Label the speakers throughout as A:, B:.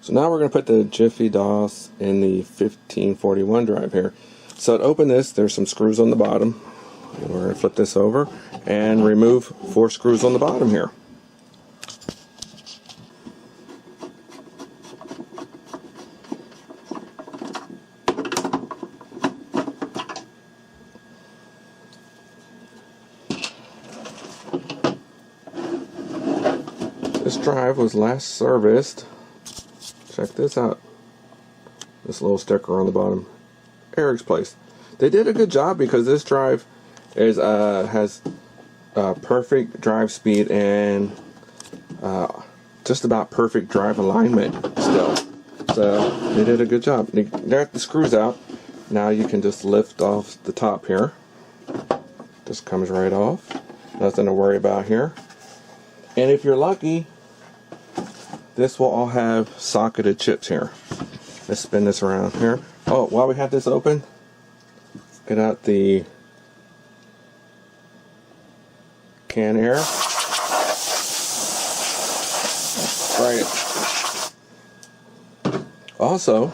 A: So now we're going to put the JiffyDOS in the 1541 drive here. So to open this, there's some screws on the bottom. And we're going to flip this over and remove 4 screws on the bottom here. This drive was last serviced. Check this out. This little sticker on the bottom. Eric's Place. They did a good job because this drive is has perfect drive speed and just about perfect drive alignment still. So they did a good job. They got the screws out. Now you can just lift off the top here. Just comes right off. Nothing to worry about here. And if you're lucky, this will all have socketed chips here. Let's spin this around here. Oh, while we have this open, get out the can air. Right. Also,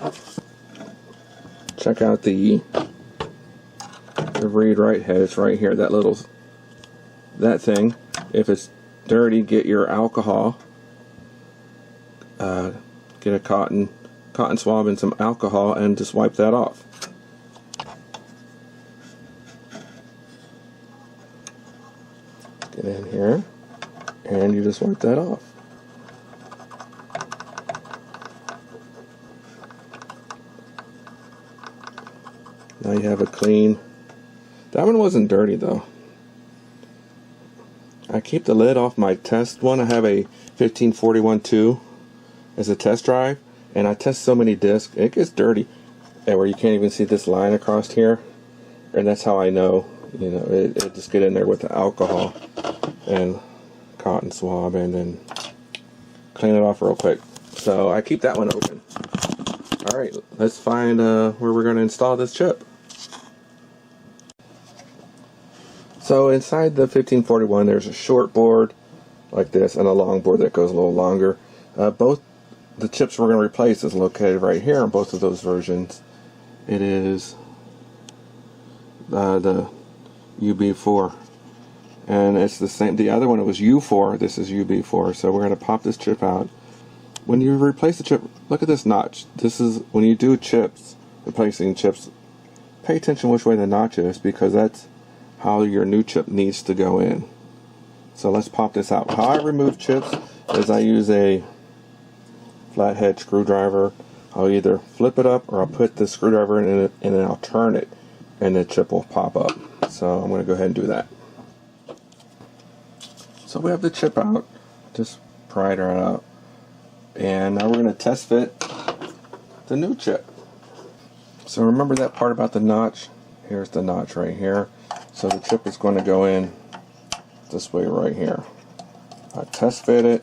A: check out the read-write head. It's right here. That thing. If it's dirty, get your alcohol. Get a cotton swab and some alcohol and just wipe that off. Get in here and you just wipe that off. Now you have a clean. That one wasn't dirty though. I keep the lid off my test one. I have a 1541-2 as a test drive, and I test so many discs, it gets dirty, and where you can't even see this line across here, and that's how I know, you know, it just get in there with the alcohol and cotton swab, and then clean it off real quick. So I keep that one open. All right, let's find where we're going to install this chip. So inside the 1541, there's a short board like this and a long board that goes a little longer. Both the chips we're going to replace is located right here on both of those versions. It is the UB4, and it's the same. The other one, it was U4. This is UB4. So we're going to pop this chip out. When you replace the chip, look at this notch. This is when you do chips, replacing chips. Pay attention which way the notch is, because that's how your new chip needs to go in. So let's pop this out. How I remove chips is I use a flathead screwdriver. I'll either flip it up or I'll put the screwdriver in it and then I'll turn it and the chip will pop up. So I'm going to go ahead and do that. So we have the chip out. Just pry it right out. And now we're going to test fit the new chip. So remember that part about the notch? Here's the notch right here. So the chip is going to go in this way right here. I test fit it.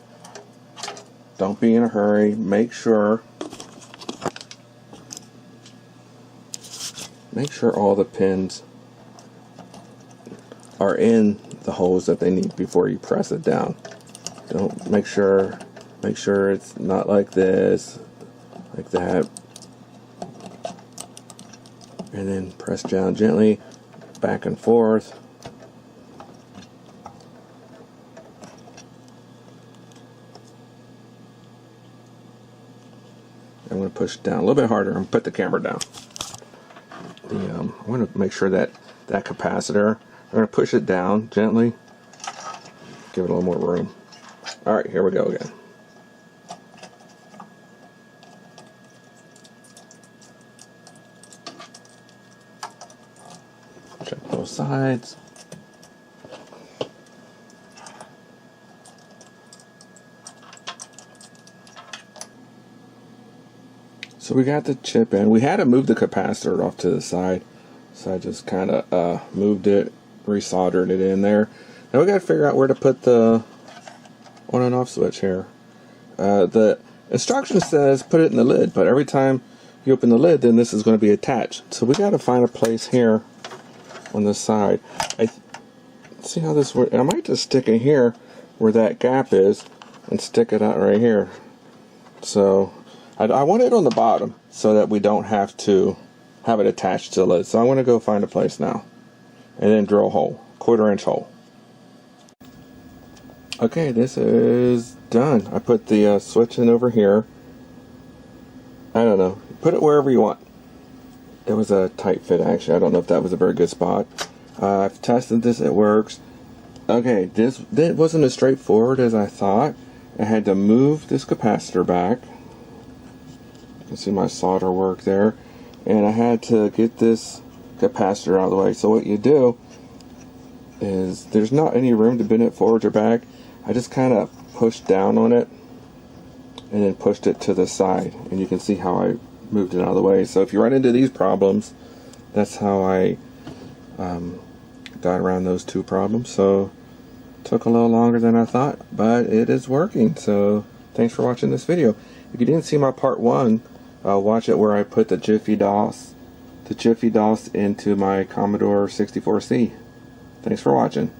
A: Don't be in a hurry. Make sure all the pins are in the holes that they need before you press it down. Don't make sure it's not like this, like that. And then press down gently, back and forth. I'm going to push it down a little bit harder and put the camera down. I want to make sure that capacitor, I'm going to push it down gently, give it a little more room. Alright, here we go again. Check both sides. So we got the chip in. We had to move the capacitor off to the side, so I just kind of moved it, resoldered it in there. Now we got to figure out where to put the on and off switch here. The instruction says put it in the lid, but every time you open the lid, then this is going to be attached. So we got to find a place here on the side. See how this works? I might just stick it here where that gap is and stick it out right here. So I want it on the bottom so that we don't have to have it attached to the lid. So I'm going to go find a place now and then drill a hole, 1/4 inch hole. Okay, this is done. I put the switch in over here. I don't know. Put it wherever you want. It was a tight fit, actually. I don't know if that was a very good spot. I've tested this. It works. Okay, this wasn't as straightforward as I thought. I had to move this capacitor back. You can see my solder work there. And I had to get this capacitor out of the way. So what you do is, there's not any room to bend it forward or back. I just kind of pushed down on it and then pushed it to the side. And you can see how I moved it out of the way. So if you run into these problems, that's how I got around those two problems. So took a little longer than I thought, but it is working. So thanks for watching this video. If you didn't see my part 1, watch it where I put the JiffyDOS into my Commodore 64C. Thanks for watching.